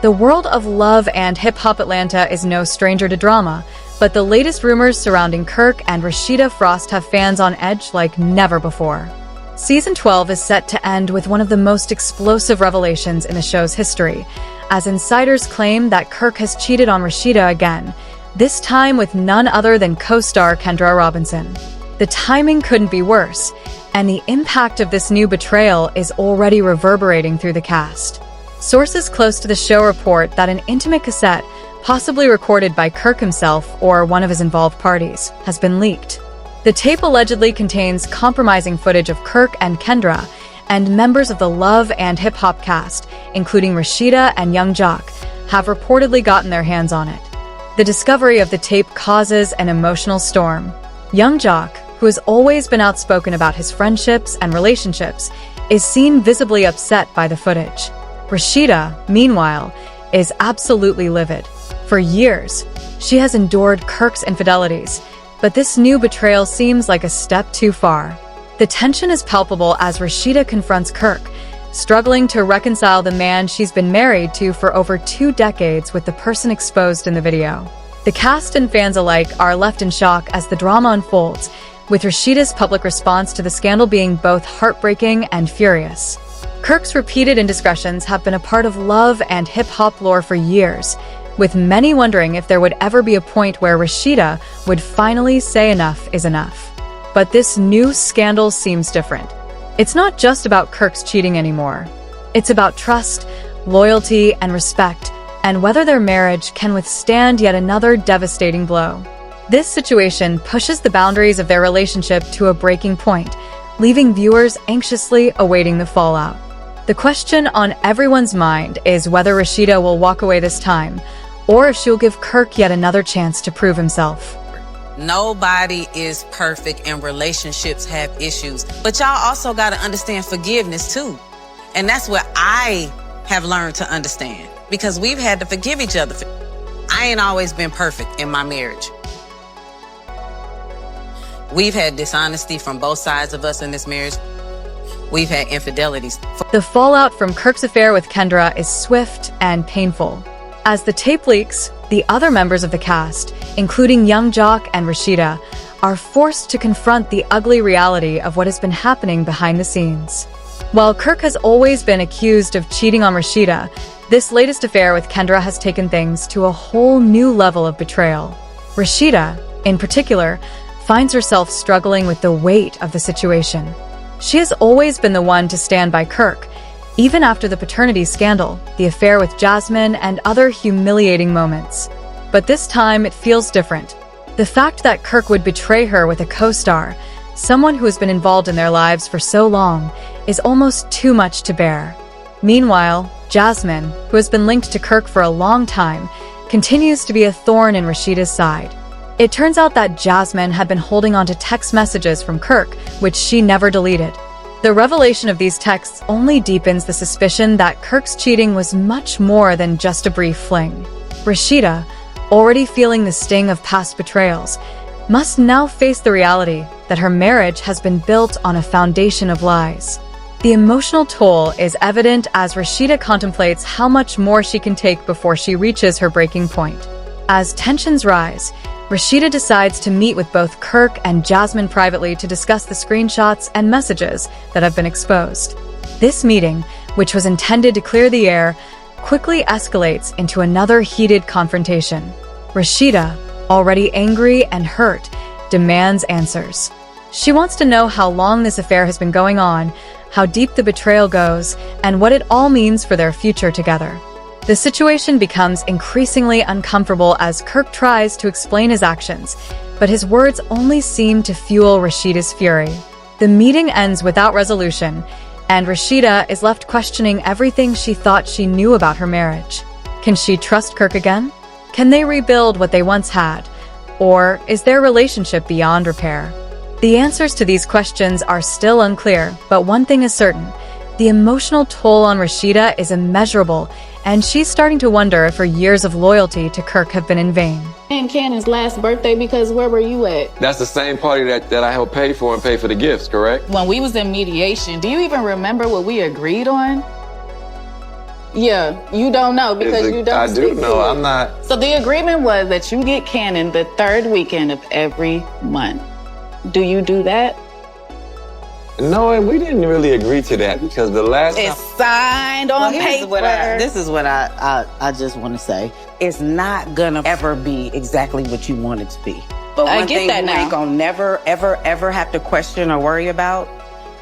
The world of love and hip-hop Atlanta is no stranger to drama, but the latest rumors surrounding Kirk and Rasheeda Frost have fans on edge like never before. Season 12 is set to end with one of the most explosive revelations in the show's history, as insiders claim that Kirk has cheated on Rasheeda again, this time with none other than co-star Kendra Robinson. The timing couldn't be worse, and the impact of this new betrayal is already reverberating through the cast. Sources close to the show report that an intimate cassette, possibly recorded by Kirk himself or one of his involved parties, has been leaked. The tape allegedly contains compromising footage of Kirk and Kendra, and members of the Love and Hip Hop cast, including Rasheeda and Young Jock, have reportedly gotten their hands on it. The discovery of the tape causes an emotional storm. Young Jock, who has always been outspoken about his friendships and relationships, is seen visibly upset by the footage. Rasheeda, meanwhile, is absolutely livid. For years, she has endured Kirk's infidelities, but this new betrayal seems like a step too far. The tension is palpable as Rasheeda confronts Kirk, struggling to reconcile the man she's been married to for over 2 decades with the person exposed in the video. The cast and fans alike are left in shock as the drama unfolds, with Rasheeda's public response to the scandal being both heartbreaking and furious. Kirk's repeated indiscretions have been a part of love and hip-hop lore for years, with many wondering if there would ever be a point where Rasheeda would finally say enough is enough. But this new scandal seems different. It's not just about Kirk's cheating anymore. It's about trust, loyalty, and respect, and whether their marriage can withstand yet another devastating blow. This situation pushes the boundaries of their relationship to a breaking point, leaving viewers anxiously awaiting the fallout. The question on everyone's mind is whether Rasheeda will walk away this time, or if she'll give Kirk yet another chance to prove himself. Nobody is perfect and relationships have issues. But y'all also got to understand forgiveness too. And that's what I have learned to understand, because we've had to forgive each other. I ain't always been perfect in my marriage. We've had dishonesty from both sides of us in this marriage. We've had infidelities. The fallout from Kirk's affair with Kendra is swift and painful. As the tape leaks, the other members of the cast, including Young Jock and Rasheeda, are forced to confront the ugly reality of what has been happening behind the scenes. While Kirk has always been accused of cheating on Rasheeda, this latest affair with Kendra has taken things to a whole new level of betrayal. Rasheeda, in particular, finds herself struggling with the weight of the situation. She has always been the one to stand by Kirk, even after the paternity scandal, the affair with Jasmine, and other humiliating moments. But this time it feels different. The fact that Kirk would betray her with a co-star, someone who has been involved in their lives for so long, is almost too much to bear. Meanwhile, Jasmine, who has been linked to Kirk for a long time, continues to be a thorn in Rasheeda's side. It turns out that Jasmine had been holding on to text messages from Kirk, which she never deleted. The revelation of these texts only deepens the suspicion that Kirk's cheating was much more than just a brief fling. Rasheeda, already feeling the sting of past betrayals, must now face the reality that her marriage has been built on a foundation of lies. The emotional toll is evident as Rasheeda contemplates how much more she can take before she reaches her breaking point. As tensions rise, Rasheeda decides to meet with both Kirk and Jasmine privately to discuss the screenshots and messages that have been exposed. This meeting, which was intended to clear the air, quickly escalates into another heated confrontation. Rasheeda, already angry and hurt, demands answers. She wants to know how long this affair has been going on, how deep the betrayal goes, and what it all means for their future together. The situation becomes increasingly uncomfortable as Kirk tries to explain his actions, but his words only seem to fuel Rasheeda's fury. The meeting ends without resolution, and Rasheeda is left questioning everything she thought she knew about her marriage. Can she trust Kirk again? Can they rebuild what they once had? Or is their relationship beyond repair? The answers to these questions are still unclear, but one thing is certain. The emotional toll on Rasheeda is immeasurable, and she's starting to wonder if her years of loyalty to Kirk have been in vain. And Cannon's last birthday, because where were you at? That's the same party that I helped pay for and pay for the gifts, correct? When we was in mediation, do you even remember what we agreed on? Yeah, you don't know because you don't I do stick know. to it. I'm not. So the agreement was that you get Cannon the third weekend of every month. Do you do that? No, and we didn't really agree to that because the last It's Signed on This paper. is what I just want to say. It's not gonna ever be exactly what you want it to be. But I one get thing that you now. ain't gonna never, ever, ever have to question or worry about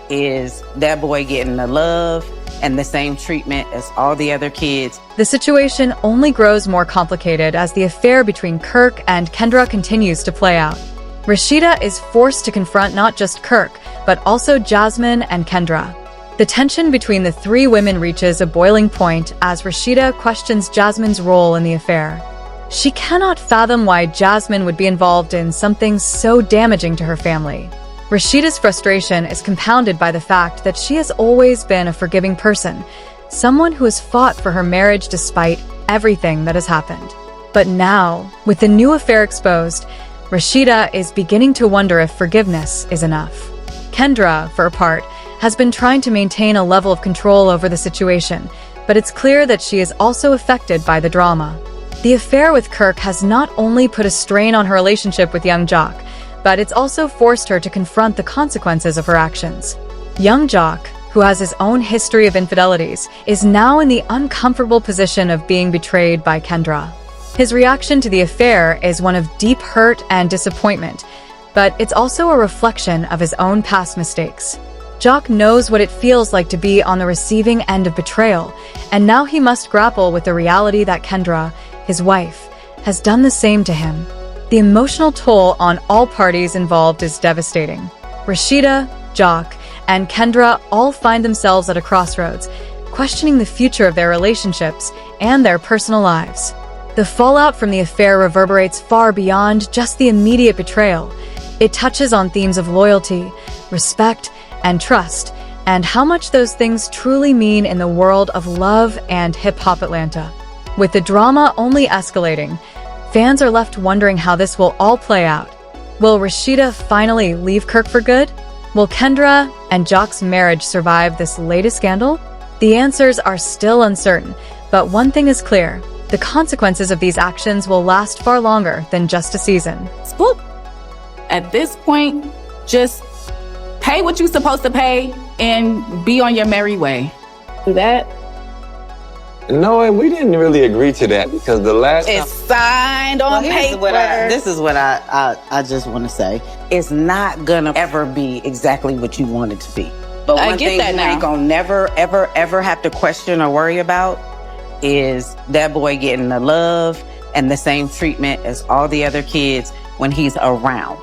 is that boy getting the love and the same treatment as all the other kids. The situation only grows more complicated as the affair between Kirk and Kendra continues to play out. Rasheeda is forced to confront not just Kirk, but also Jasmine and Kendra. The tension between the three women reaches a boiling point as Rasheeda questions Jasmine's role in the affair. She cannot fathom why Jasmine would be involved in something so damaging to her family. Rasheeda's frustration is compounded by the fact that she has always been a forgiving person, someone who has fought for her marriage despite everything that has happened. But now, with the new affair exposed, Rasheeda is beginning to wonder if forgiveness is enough. Kendra, for her part, has been trying to maintain a level of control over the situation, but it's clear that she is also affected by the drama. The affair with Kirk has not only put a strain on her relationship with young Jock, but it's also forced her to confront the consequences of her actions. Young Jock, who has his own history of infidelities, is now in the uncomfortable position of being betrayed by Kendra. His reaction to the affair is one of deep hurt and disappointment, but it's also a reflection of his own past mistakes. Jock knows what it feels like to be on the receiving end of betrayal, and now he must grapple with the reality that Kendra, his wife, has done the same to him. The emotional toll on all parties involved is devastating. Rasheeda, Jock, and Kendra all find themselves at a crossroads, questioning the future of their relationships and their personal lives. The fallout from the affair reverberates far beyond just the immediate betrayal. It touches on themes of loyalty, respect, and trust, and how much those things truly mean in the world of love and hip-hop Atlanta. With the drama only escalating, fans are left wondering how this will all play out. Will Rasheeda finally leave Kirk for good? Will Kendra and Jock's marriage survive this latest scandal? The answers are still uncertain, but one thing is clear: the consequences of these actions will last far longer than just a season. Spook. At this point, just pay what you're supposed to pay and be on your merry way. Do that. No, and we didn't really agree to that because the last It's signed on paper. This is what I just want to say. It's not gonna ever be exactly what you want it to be. But I one get thing that you now. ain't gonna never, ever, ever have to question or worry about is that boy getting the love and the same treatment as all the other kids when he's around.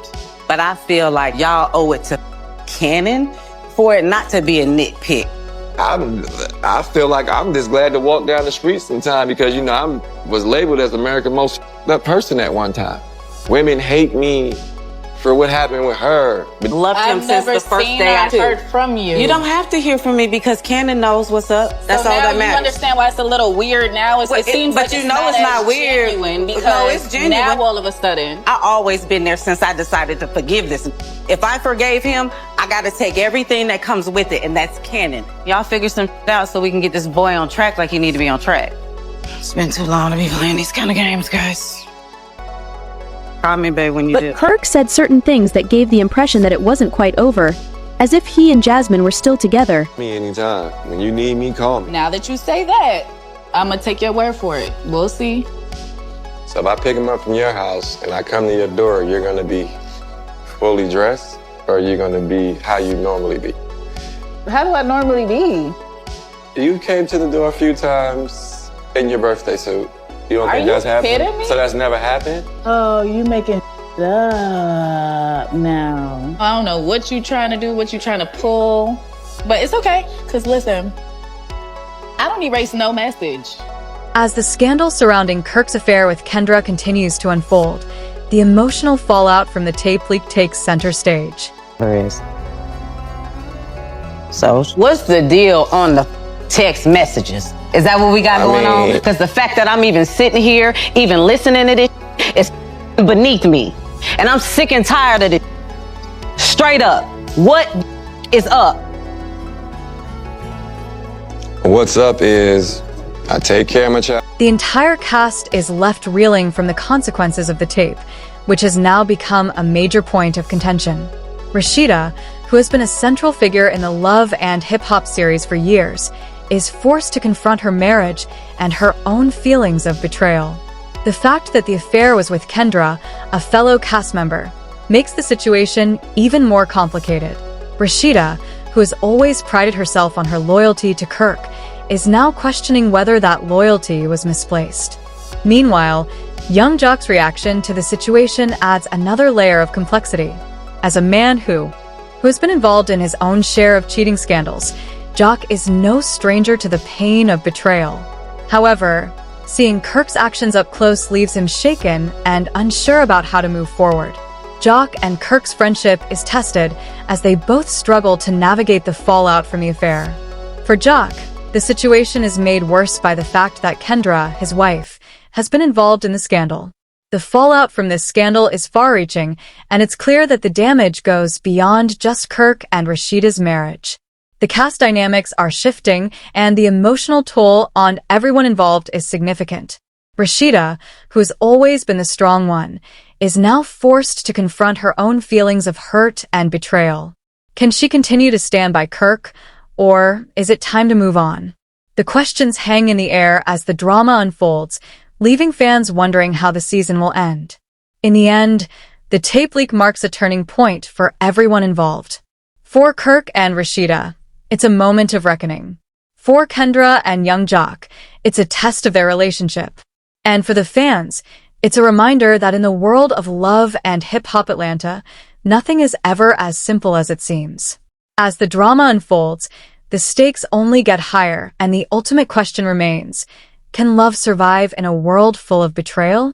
But I feel like y'all owe it to Cannon for it not to be a nitpick. I feel like I'm just glad to walk down the street sometime because, I was labeled as America's most up person at one time. Women hate me for what happened with her. But Loved him I've since never the first seen day or I heard from you. You don't have to hear from me because Cannon knows what's up. That's So all now that you matters. understand why it's a little weird now. It seems but like you it's know not it's as not weird. genuine because No, it's genuine. now all of a sudden. I always been there since I decided to forgive this. If I forgave him, I got to take everything that comes with it, and that's canon. Y'all figure some out so we can get this boy on track like he need to be on track. It's been too long to be playing these kind of games, guys. Call me, babe, when you do. But Kirk said certain things that gave the impression that it wasn't quite over, as if he and Jasmine were still together. me anytime. When you need me, call me. Now that you say that, I'm going to take your word for it. We'll see. So if I pick him up from your house and I come to your door, you're going to be fully dressed or you're going to be how you normally be? How do I normally be? You came to the door a few times in your birthday suit. You don't Are think you that's happened? kidding me? So that's never happened? Oh, you making up now. I don't know what you trying to do, what you trying to pull, but it's okay. Because listen, I don't erase no message. As the scandal surrounding Kirk's affair with Kendra continues to unfold, the emotional fallout from the tape leak takes center stage. There is. So, what's the deal on the text messages? Is that what we got going on? Because the fact that I'm even sitting here, even listening to this, is beneath me. And I'm sick and tired of this. Straight up, what is up? What's up is I take care of my child. The entire cast is left reeling from the consequences of the tape, which has now become a major point of contention. Rasheeda, who has been a central figure in the love and hip-hop series for years, is forced to confront her marriage and her own feelings of betrayal. The fact that the affair was with Kendra, a fellow cast member, makes the situation even more complicated. Rasheeda, who has always prided herself on her loyalty to Kirk, is now questioning whether that loyalty was misplaced. Meanwhile, young Jock's reaction to the situation adds another layer of complexity. As a man who has been involved in his own share of cheating scandals, Jock is no stranger to the pain of betrayal. However, seeing Kirk's actions up close leaves him shaken and unsure about how to move forward. Jock and Kirk's friendship is tested as they both struggle to navigate the fallout from the affair. For Jock, the situation is made worse by the fact that Kendra, his wife, has been involved in the scandal. The fallout from this scandal is far-reaching, and it's clear that the damage goes beyond just Kirk and Rasheeda's marriage. The cast dynamics are shifting, and the emotional toll on everyone involved is significant. Rasheeda, who has always been the strong one, is now forced to confront her own feelings of hurt and betrayal. Can she continue to stand by Kirk, or is it time to move on? The questions hang in the air as the drama unfolds, leaving fans wondering how the season will end. In the end, the tape leak marks a turning point for everyone involved. For Kirk and Rasheeda, it's a moment of reckoning. For Kendra and young Jock, it's a test of their relationship. And for the fans, it's a reminder that in the world of love and hip-hop Atlanta, nothing is ever as simple as it seems. As the drama unfolds, the stakes only get higher, and the ultimate question remains: can love survive in a world full of betrayal?